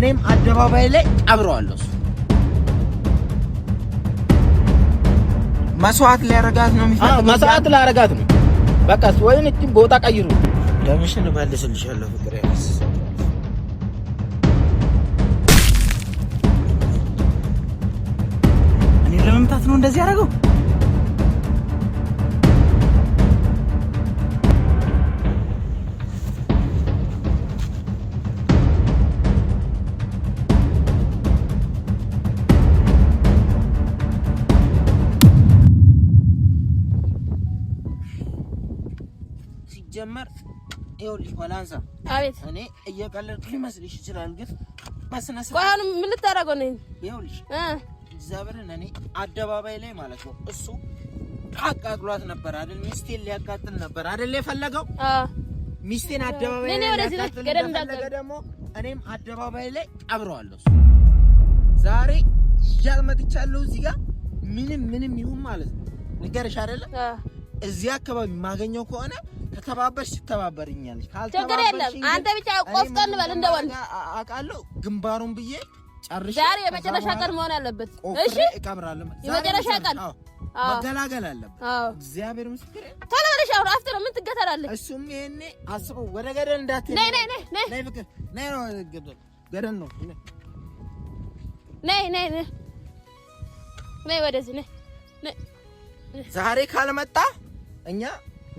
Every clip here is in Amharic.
እኔም አደባባይ ላይ ቀብረዋለሁ። መስዋዕት ሊያረጋት ነው የሚፈልገው። መስዋዕት ሊያረጋት ነው። በቃ ወይን እቺ ቦታ ቀይሩ። ደምሽን እመልስልሻለሁ ፍቅሬ። እኔ ለመምታት ነው እንደዚህ ያደረገው። ጀመር ይኸውልሽ ወላንሳ። አቤት። እኔ እየቀለድኩ ሊመስልሽ ይችላል፣ ግን በስነ ስርዓት ቆይ አሁን ምን ልታደርገው ነው? ይኸውልሽ እግዚአብሔርን እኔ አደባባይ ላይ ማለት ነው እሱ አቃጥሏት ነበር አይደል? ሚስቴን ሊያቃጥል ነበር አይደል የፈለገው? ሚስቴን አደባባይ ላይ ሊያቃጥል ነበር። ደግሞ እኔም አደባባይ ላይ ቀብረዋለሁ። ዛሬ ጃል መጥቻለሁ እዚህ ጋር ምንም ይሁን ማለት ነው ንገርሽ አይደለ? እዚህ አካባቢ ማገኘው ከሆነ ከተባበርሽ ትተባበሪኛለሽ። ችግር የለም። አንተ ብቻ ቆፍጠን በል እንደ ወንድ አውቃለሁ። ግንባሩን ብዬ ጨርሼ ዛሬ የመጨረሻ ቀን መሆን አለበት። እሺ እቀብራለሁ። የመጨረሻ ቀን መገላገል አለበት። እግዚአብሔር ምስክሬ። ቶሎ በለሽ አሁን አፍጥር። ምን ትገተራለህ? እሱም ይሄኔ አስበው። ወደ ገደል እንዳትሄድ። ነይ ፍቅር ነይ ነው ገደል ነው። ነይ ወደዚህ ነይ። ዛሬ ካልመጣ እኛ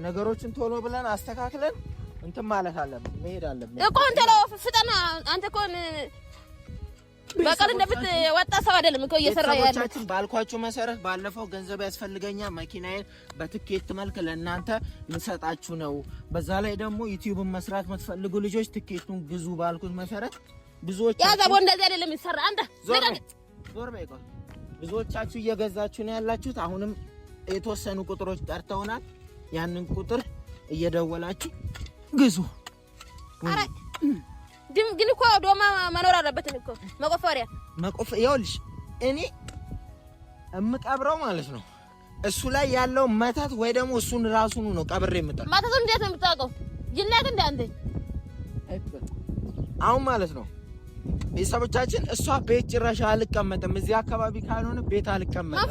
ነገሮችን ቶሎ ብለን አስተካክለን እንትን ማለት አለብን፣ መሄድ አለብን እኮ። አንተ ፍጠና። አንተ እኮ በቀል እንደፍት ወጣ ሰው አይደለም እኮ እየሰራ ያለው። ቤተሰቦቻችን ባልኳችሁ መሰረት ባለፈው ገንዘብ ያስፈልገኛል፣ መኪናዬን በትኬት መልክ ለእናንተ ልሰጣችሁ ነው። በዛ ላይ ደግሞ ዩቲዩብን መስራት የምትፈልጉ ልጆች ትኬቱን ግዙ ባልኩት መሰረት ብዙዎቻችሁ ያዛቦ እንደዚህ አይደለም ይሰራ። አንተ ዞር በይ። ብዙዎቻችሁ እየገዛችሁ ነው ያላችሁት። አሁንም የተወሰኑ ቁጥሮች ቀርተውናል። ያንን ቁጥር እየደወላችሁ ግዙ። አረ ግን እኮ ዶማ መኖር አለበት እኮ መቆፈሪያ ይኸውልሽ እኔ እምቀብረው ማለት ነው እሱ ላይ ያለው መተት ወይ ደግሞ እሱን ራሱን ነው ቀብሬ የምጠራው። መተቱ እንዴት ነው የምታውቀው? ጅላት እንደ አንተ አሁን ማለት ነው ቤተሰቦቻችን እሷ ቤት ጭራሽ አልቀመጥም፣ እዚህ አካባቢ ካልሆነ ቤት አልቀመጥም።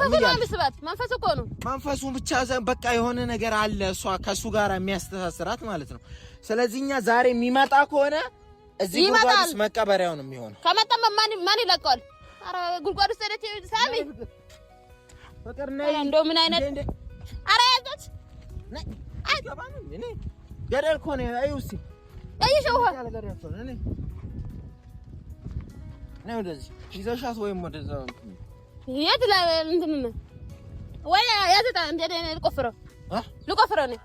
መንፈሱ እኮ ነው። መንፈሱ ብቻ በቃ የሆነ ነገር አለ እሷ ከሱ ጋር የሚያስተሳስራት ማለት ነው። ስለዚህ እኛ ዛሬ የሚመጣ ከሆነ እዚህ ጉድጓድ ውስጥ መቀበሪያው ነው የሚሆነው። ከመጣም ማን ይለቀዋል? አረ ጉድጓድ ውስጥ ሄደች ሳሚ ፍቅር ነይ። እንደው ምን አይነት አረ ያዘች ነይ አይገባም። እኔ ገደል እኮ ነው። አይውሲ አይሽው ነው እንደዚህ ይዘሻት ወይም ወደዛ የት ላይ እንትን ወይ ያዘታ እንደ ልቆፍረው ነው።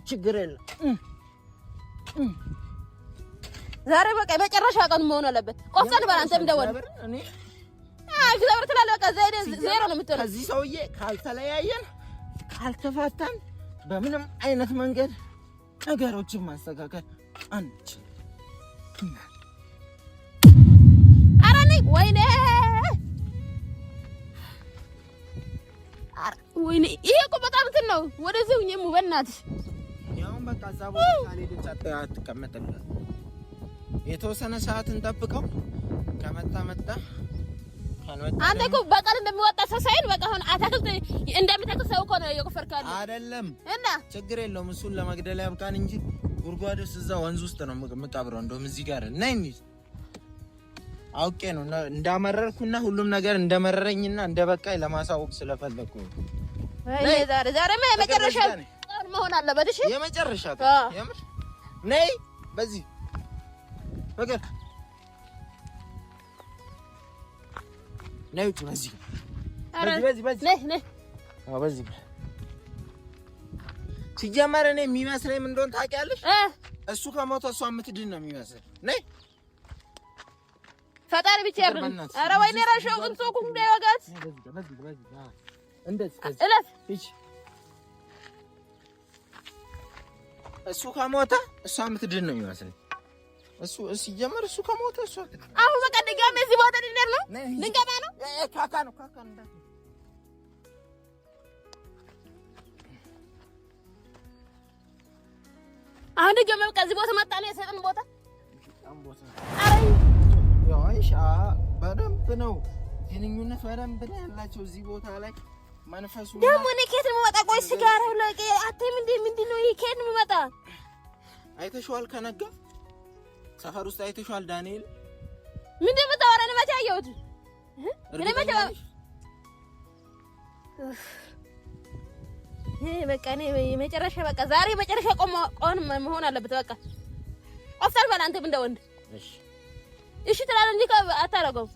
ችግር የለም። ዛሬ በቃ መጨረሻ ቀን መሆን አለበት። ቆፍጠን በል አንተም ደወል። እኔ እግዚአብሔር ትላለህ። በቃ ዜሮ ነው የምትሆነው። ከዚህ ሰውዬ ካልተለያየን ካልተፋታን በምንም አይነት መንገድ ነገሮችን ማስተካከል አንችልም። ወይኔ ይሄ እኮ በጣም እንትን ነው። ወደዚህ ሁኚም በእናትሽ ያው በቃ እዛ ቦታ ካልሄድን አትቀመጥልም። የተወሰነ ሰዓት እንጠብቀው። ከመጣ ካልመጣ አንተ እኮ በቀል እንደሚወጣ ሰው ሳይሆን በቃ አሁን አታክልት እንደምታክል ሰው እኮ ነው የቆፈርካል አይደለም። እና ችግር የለውም። እሱን ለመግደል ያብቃን እንጂ ጉድጓድ ውስጥ እዛ ወንዝ ውስጥ ነው የምቀብረው። እንደውም እዚህ ጋር ነኝ አውቄ ነው እንዳመረርኩና ሁሉም ነገር እንደመረረኝና እንደበቃኝ ለማሳወቅ ስለፈለኩ ነው። ዛሬ የመጨረሻ ቀን መሆን አለበት። እሺ የመጨረሻ የምር ነይ። በዚህ ፍቅር ነይ። በዚህ በዚህ ሲጀመር እኔ የሚመስለኝ ምን እንደሆነ ታውቂያለሽ? እሱ ከሞተ እሷ የምትድን ነው የሚመስል። ነይ ፈጣሪ ብቻ ያብረን። ኧረ ወይኔ ራሽው እንቶ ኩን እንዳይወጋት እንደዚህ እሱ ከሞተ እሷ የምትድን ነው የሚመስል። እሱ ሲጀመር እሱ ከሞተ እሷ አሁን በቃ ድጋሜ እዚህ ቦታ ድንደር ነው ልንገባ ነው። ካካ ነው እንደ አሁን ድጋሜ በቃ እዚህ ቦታ መጣ ነው የሰጠን ቦታ። አረ ያው ይኸውልሽ በደንብ ነው ግንኙነት በደንብ ነው ያላቸው እዚህ ቦታ ላይ መንፈሱ ደግሞ እኔ ከየት ነው የምመጣ? ቆይ ሲጋራው ለቄ አትይም እንዴ? ምንድን ነው ይሄ? ከየት ነው የምመጣ? አይተሽዋል? ከነጋ ሰፈር ውስጥ አይተሽዋል? ዳንኤል ምንድን ነው የምታወራው? እኔ መቼ አየሁት? እኔ መቼ በቃ እኔ የመጨረሻ በቃ ዛሬ የመጨረሻ ቆን መሆን አለበት። በቃ ኦፍሳል ባል አንተ እንደ ወንድ እሺ ትላለህ እንጂ አታረገውም።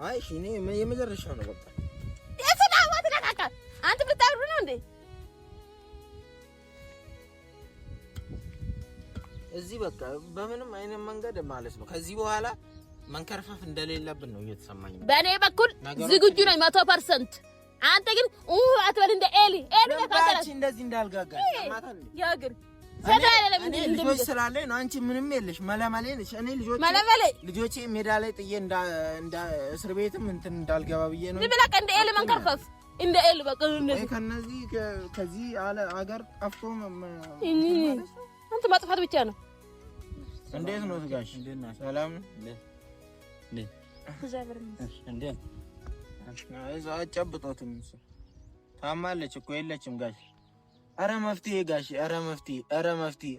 አይ እሺ እኔ የመጨረሻ ነው በቃ የሰዳዋት ካካ አንተ ብታብሩ ነው እንዴ? እዚህ በቃ በምንም አይነት መንገድ ማለት ነው ከዚህ በኋላ መንከርፈፍ እንደሌለብን ነው እየተሰማኝ። በእኔ በኩል ዝግጁ ነኝ 100%። አንተ ግን አትበል እንደ ኤሊ ለካታች እንደዚህ እንዳልጋጋ ማታል ያግር ሰዳለ ለምን ልጆች ስላለኝ ነው። አንቺ ምንም የለሽ መለመሌ ነሽ። እኔ ልጆቼ ሜዳ ላይ ጥዬ እንደ እስር ቤትም እንትን እንዳልገባ ብዬ ነው። ልብላቀ እንደ ኤሊ መንከርፈፍ እንደ ኤሊ በቃ እንደዚህ ከነዚህ ከዚህ አገር ጠፍቶ አንተ ማጥፋት ብቻ ነው። እንዴት ነው ትጋሽ? ሰላም እንዴት አጨብጦትም ታማለች እኮ የለችም ጋሽ። ኧረ መፍትሄ ጋሽ፣ ኧረ መፍትሄ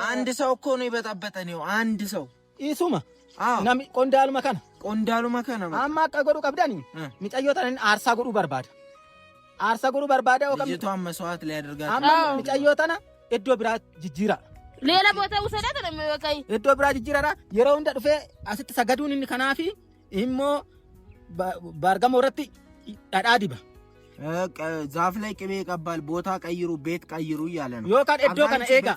አንድ ሰው እኮ ነው የበጣበጠን። ይኸው አንድ ሰው ኢሱማ ናሚ ቆንዳሉ መካና አማ ቀጎዱ ቀብዳኒ ሚጫዮታን አርሳ ጎዱ በርባዳ ወከም ልጅቷን መስዋዕት ሊያደርጋት አማ ሚጫዮታና እዶ ብራት ጅጅራ ሌላ ቦታ ወሰዳት ነው በቃይ እዶ ብራት ጅጅራራ የራው እንደ ዱፌ አስት ሰገዱን ከናፊ ኢሞ ባርጋሞረቲ ዳዳዲባ ዛፍ ላይ ቅቤ ይቀባል። ቦታ ቀይሩ፣ ቤት ቀይሩ እያለ ነው። ዮካን እዶ ከነ ኤጋ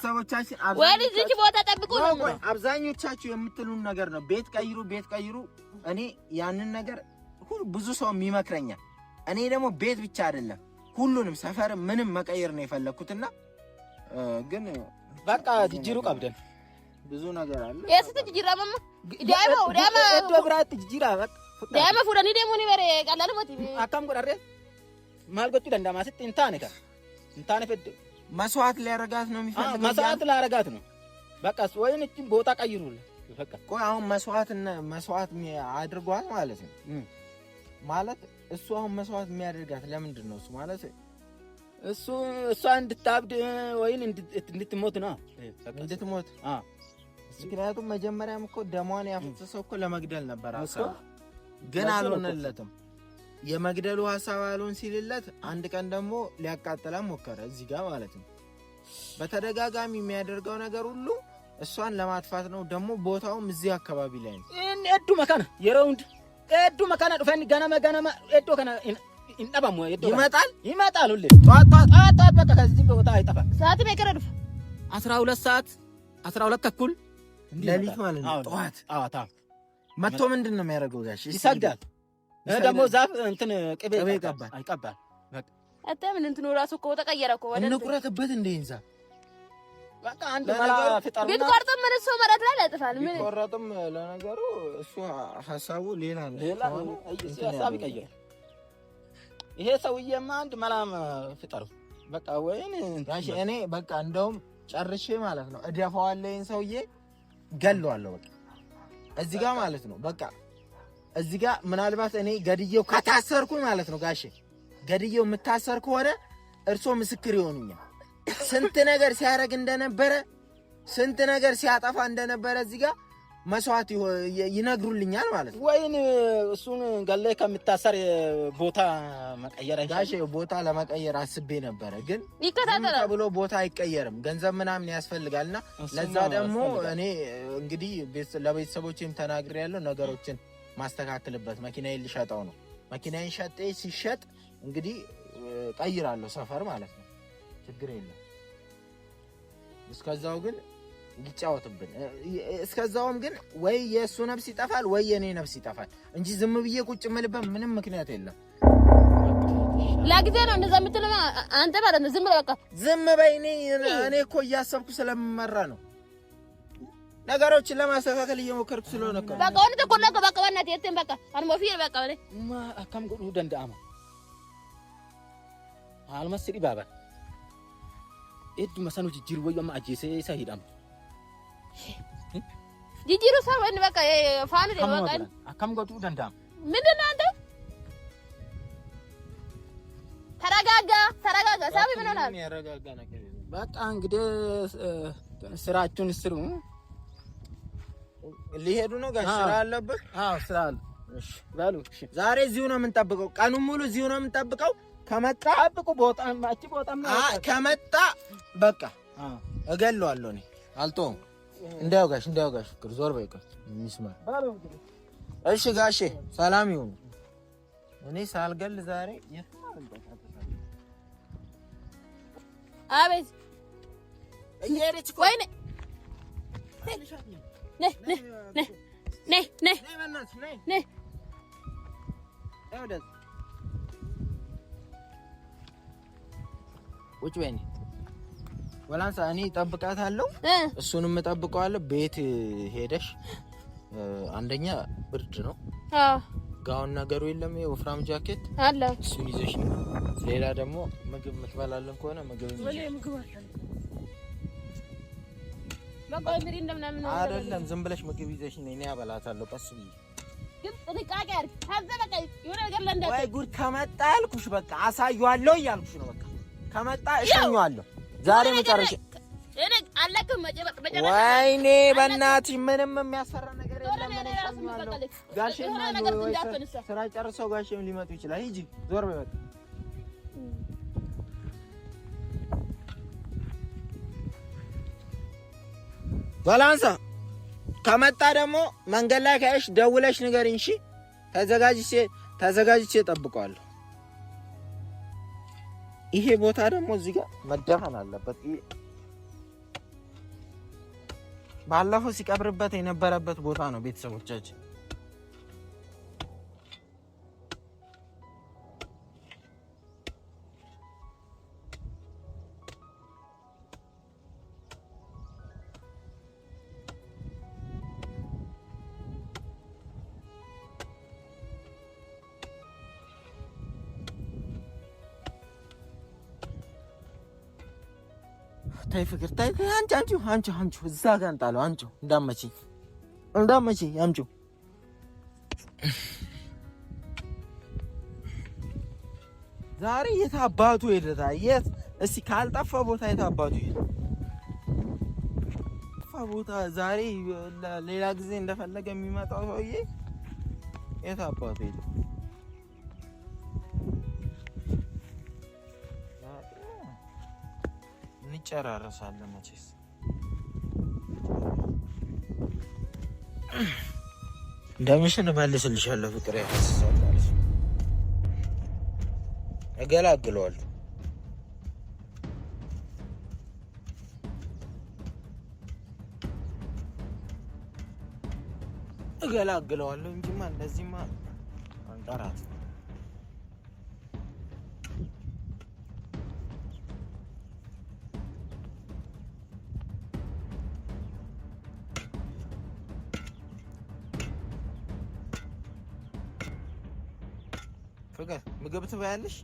ወይ እዚህ ቦታ ጠብቁ ነው። አብዛኞቻችሁ የምትሉን ነገር ነው። ቤት ቀይሩ። እኔ ያንን ነገር ብዙ ሰው የሚመክረኛል። እኔ ደግሞ ቤት ብቻ አይደለም ሁሉንም ሰፈር ምንም መቀየር ነው የፈለኩትና ግን በቃ ጅጅሩ ቀብደን ብዙ ነገር አለ። የስት ጅጅራ ማማ ዳማ እዶ ብራት ጅጅራ በቃ ዳማ ፉዳኒ ደሞ ነው በሬ ቀላል ሞት አካም ጎዳሬ ማልጎቹ ደንዳማ ስት እንታነ ፈድ መስዋዕት ሊያረጋት ነው የሚፈልገው። መስዋዕት ሊያረጋት ነው በቃ ወይን እቺ ቦታ ቀይሩል በቃ ቆይ አሁን መስዋዕት አድርጓት ማለት ነው ማለት እሱ አሁን መስዋዕት የሚያደርጋት ለምንድን ነው? እሱ ማለት እሷ እንድታብድ ወይን እንድትሞት ነው እንድትሞት ምክንያቱም መጀመሪያም እኮ ደሟን ያፈሰሰው እኮ ለመግደል ነበር ሐሳቡ፣ ግን አልሆነለትም። የመግደሉ ሐሳብ አልሆን ሲልለት አንድ ቀን ደግሞ ሊያቃጥላት ሞከረ እዚህ ጋር ማለት ነው። በተደጋጋሚ የሚያደርገው ነገር ሁሉ እሷን ለማጥፋት ነው። ደግሞ ቦታውም እዚህ አካባቢ ላይ ነው። እዱ መካና የራውንድ እዱ መካና ዱፈን ገነመ እዱ ከነ እንጠባሙ እዱ ይመጣል ሁሌ ጧት በቃ ከዚህ ቦታ አይጠፋ። ሰዓት በቀረዱ 12 ሰዓት 12 ተኩል ሌሊት ማለት ነው። ጧት መጥቶ ምንድነው የሚያደርገው ጋሽ? ይሰግዳል። ደግሞ ዛፍ እንትን ቅቤ ይቀባል አይቀባል። በቃ አታምን እንትን ራሱ እኮ ተቀየረ እኮ ወደ እንቁረጥበት እንደ እንዛ በቃ አንድ መላ ፍጣር ግን ቆርጦ ምን እሱ መረት ላይ ያጥፋል። ምን ቆረጥም ለነገሩ እሱ ሐሳቡ ሌላ ነው። ሐሳብ ይቀየራል። ይሄ ሰውዬማ አንድ መላም ፍጠሩ በቃ ወይኔ ጋሽ እኔ በቃ እንደውም ጨርሼ ማለት ነው እደፋዋለሁ። ሰውዬ ገለዋለሁ በቃ እዚህ ጋር ማለት ነው። በቃ እዚህ ጋር ምናልባት እኔ ገድየው ከታሰርኩኝ ማለት ነው ጋሽ ገድየው የምታሰር ከሆነ እርሶ ምስክር ይሆኑኛል። ስንት ነገር ሲያረግ እንደነበረ ስንት ነገር ሲያጠፋ እንደነበረ እዚህ ጋር መስዋዕት ይነግሩልኛል ማለት ነው። ወይን እሱን ገለይ ከምታሰር ቦታ መቀየር ጋሽ ቦታ ለመቀየር አስቤ ነበረ፣ ግን ይከታተላል ብሎ ቦታ አይቀየርም። ገንዘብ ምናምን ያስፈልጋልና ለዛ ደግሞ እኔ እንግዲህ ለቤተሰቦቼም ተናግሬያለሁ። ነገሮችን ማስተካከልበት መኪናዬን ልሸጠው ነው። መኪናዬን ሲሸጥ እንግዲህ ቀይራለሁ ሰፈር ማለት ነው። ችግር የለም። እስከዛው ግን ይጫወትብን። እስከዛውም ግን ወይ የእሱ ነፍስ ይጠፋል ወይ የኔ ነፍስ ይጠፋል እንጂ ዝም ብዬ ቁጭ የምልበት ምንም ምክንያት የለም። ለጊዜ ነው እንደዛ የምትለው አንተ ማለት ነው። ዝም ብለህ በቃ ዝም በይ። እኔ እኮ እያሰብኩ ስለምመራ ነው ነገሮችን ለማስተካከል እየሞከርኩ ስለሆነ እኮ በቃ ወንድ ተቆለቀ በቃ ወናት የትን በቃ አንሞፊ በቃ ወለ ማ አካም ጉዱ ደንዳማ አልመስሪ ባባ እዱ መሰኑ ጅጅር ወይማ አጄሴ ሳይዳም ጂጂሩ ሰው ወይ በቃ ፋሚሊ በቃ አካም ጎቱ ደንዳ ምንድነው አንተ ተረጋጋ ሳቢ ምን ሆነ ያረጋጋ ነገር በቃ እንግዲህ ስራችሁን ስሩ ሊሄዱ ነው ጋር ስራ አለበት አዎ ስራ አለ እሺ ባሉ እሺ ዛሬ እዚሁ ነው የምንጠብቀው ቀኑን ሙሉ እዚሁ ነው የምንጠብቀው ከመጣ አጥቁ ቦታም ከመጣ በቃ እገለዋለሁ እኔ አልተውም እንዳያውጋሽ ፍቅር ዞር በይ ሚስማ እሺ ጋሼ ሰላም ይሁን እኔ ሳልገል ዛሬ አቤት እየሄደች ወይኔ ነይ ውጭ በይ ወላንሳ እኔ እጠብቃታለሁ እሱንም እጠብቀዋለሁ ቤት ሄደሽ አንደኛ ብርድ ነው ጋውን ነገሩ የለም ወፍራም ጃኬት አለ እሱን ይዘሽ ሌላ ደግሞ ምግብ ምትበላለን ከሆነ ምግብ በቃ ምሪ እንደምናምን ነው አይደለም ዝም ብለሽ ምግብ ይዘሽ ነኝ እኔ አበላታለሁ ቀስ ብዬ ግን ጥንቃቄ አድርግ ታዘ በቃ የሆነ ነገር ለእንደ ወይ ጉድ ከመጣ ያልኩሽ በቃ አሳየዋለሁ እያልኩሽ ነው በቃ ከመጣ እሸኘዋለሁ ዛሬ መጨረሻ እኔ አለቅም መጨረሻ ወይኔ በእናትሽ ምንም የሚያስፈራ ነገር የለም ጋሼም ስራ ጨርሰው ጋሼም ሊመጡ ይችላል ሂጂ ዞር በይ በቃ ባላንሳ ከመጣ ደግሞ መንገድ ላይ ካይሽ ደውለሽ ንገሪኝ እሺ ተዘጋጅቼ እጠብቀዋለሁ ይሄ ቦታ ደግሞ እዚህ ጋር መደፈን አለበት ባለፈው ሲቀብርበት የነበረበት ቦታ ነው ቤተሰቦቻችን ታይ ፍቅር ታይ አንቺ እዛ ጋር እንጣለው አንቺ እንዳመጪ አንቺ ዛሬ የት አባቱ ሄደታ የት እስቲ ካልጠፋ ቦታ የት አባቱ ሄደ ቦታ ዛሬ ሌላ ጊዜ እንደፈለገ የሚመጣው ሰውዬ የት አባቱ ሄደ እንጨራረሳለን መቼስ እንደምሽን መልስልሻለሁ ፍቅር ያፈስሳል ማለት ነው እገላግለዋለሁ እንጂማ እንደዚህማ አንጠራት ፍቅር ምግብ ትበያለሽ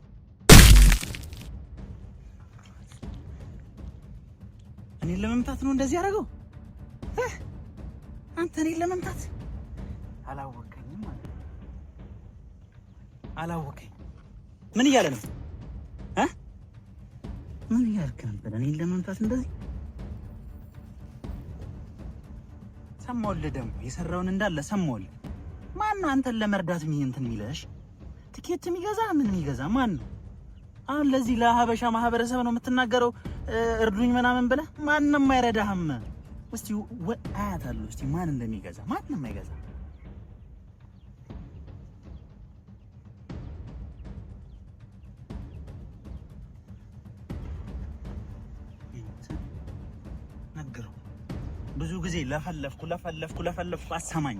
እኔን ለመምታት ነው እንደዚህ ያደረገው አንተ እኔን ለመምታት አላወቀኝም ማለት አላወቀኝ ምን እያለ ነው ምን እያልክ ነበር እኔን ለመምታት እንደዚህ ሰማሁልህ ደግሞ የሰራውን እንዳለ ሰማሁልህ ማን ነው አንተን ለመርዳት እንትን የሚለሽ ትኬት የሚገዛ ምን የሚገዛ ማን ነው አሁን ለዚህ ለሀበሻ ማህበረሰብ ነው የምትናገረው እርዱኝ ምናምን ብለህ ማንንም አይረዳህም እስቲ አያታለሁ እስቲ ማን እንደሚገዛ ማንንም አይገዛ ነገረው ብዙ ጊዜ ለፈለፍኩ አሰማኝ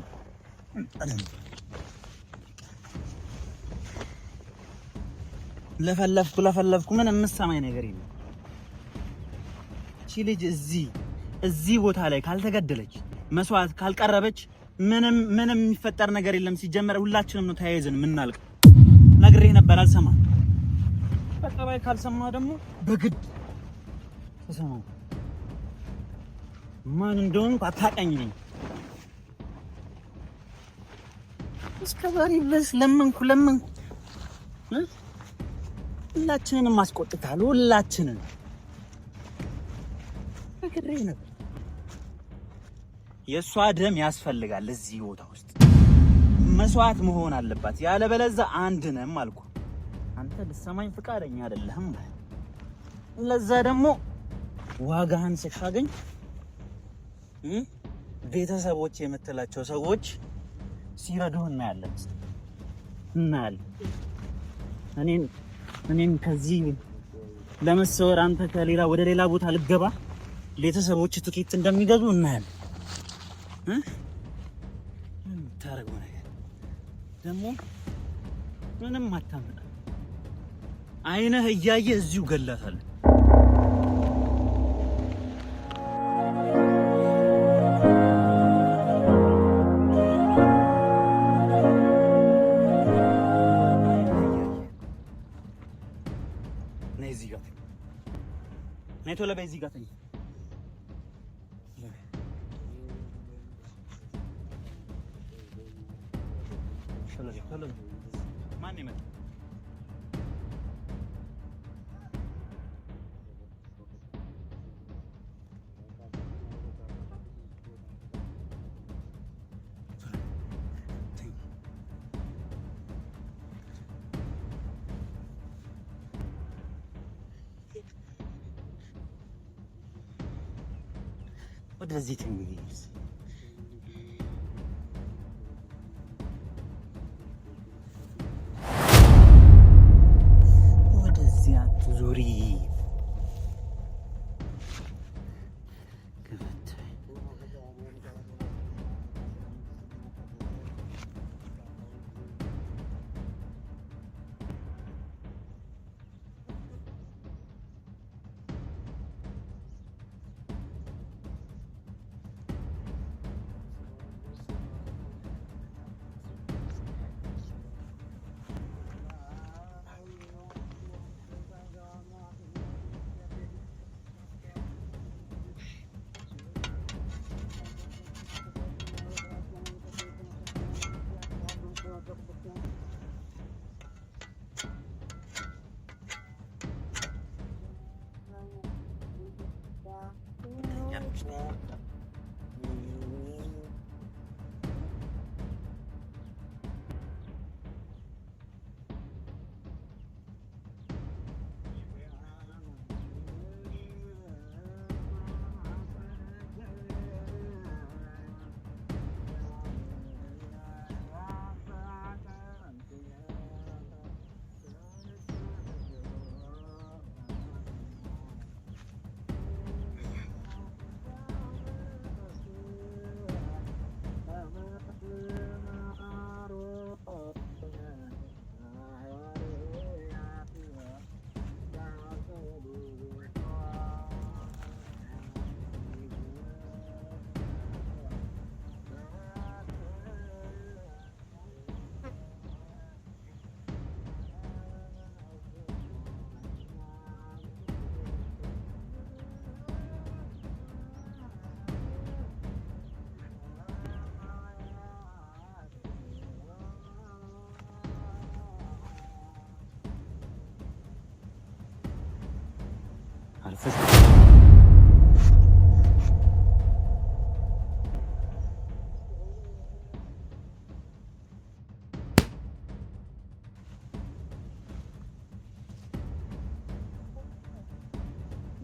ለፈለፍኩ ምን የምትሰማኝ ነገር የለም እቺ ልጅ እዚህ ቦታ ላይ ካልተገደለች መስዋዕት ካልቀረበች ምንም የሚፈጠር ነገር የለም ሲጀመር ሁላችንም ነው ተያይዘን የምናልቅ ነግሬህ ነበር አልሰማም በጠባይ ካልሰማ ደግሞ በግድ ተሰማው ማን እንደሆንኩ አታውቀኝ ነኝ እስከዛሬ ድረስ ለመንኩ ሁላችንንም አስቆጥታለሁ። ሁላችንን ፍቅሬ ነበር። የሷ ደም ያስፈልጋል እዚህ ቦታ ውስጥ መስዋዕት መሆን አለባት። ያለበለዚያ አንድ ነን አልኩ። አንተ ልትሰማኝ ፍቃደኛ አይደለህም። ለዛ ደግሞ ዋጋህን ስታገኝ ቤተሰቦች የምትላቸው ሰዎች ሲረዱህ እናያለን። እኔን ከዚህ ለመሰወር አንተ ከሌላ ወደ ሌላ ቦታ ልገባ ቤተሰቦች ትኬት እንደሚገዙ እናያለን። ታረገው ነገር ደግሞ ምንም አታመጣ። አይነህ እያየ እዚሁ ገላታለሁ። ነይ ቶሎ በይ፣ እዚህ ጋር ተኝ። ማን ይመጣ? ወደዚህ ትንግሪስ ወደዚህ አትዙሪ።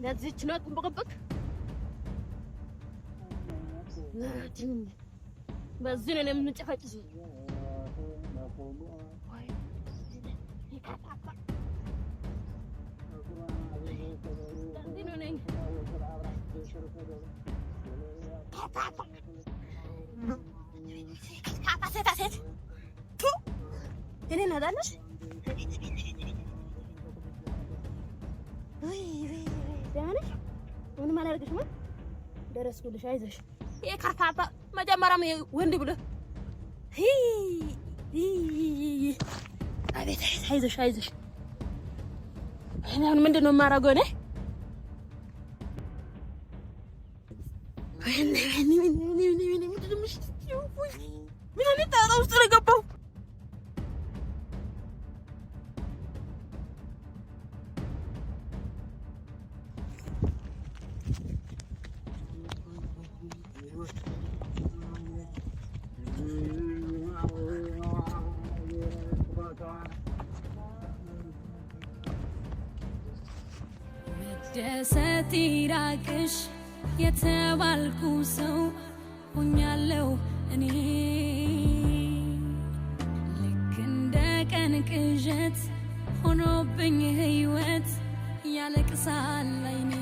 ለዚህች ነው ጥንበቀበቅ በዚህ ነው የምንጨፈጭስ። ሴት እኔ ናዳለሽ ደህና ምንም አላደርግሽም። ደረስኩልሽ። አይዞሽ። ይሄ ካፋፋ መጀመሪያም ወንድ ብሎ አቤት አይዞሽ አይዞሽ። አሁን ምንድን ነው የማደርገው እኔ? ምን አይነት ጣጣ ውስጥ ነው የገባው? መደሰት ይራቅሽ የተባልኩ ሰው ሆኛለሁ እኔ ልክ እንደ ቀን ቅዠት ሆኖብኝ ህይወት ያለቅሳል አይኔ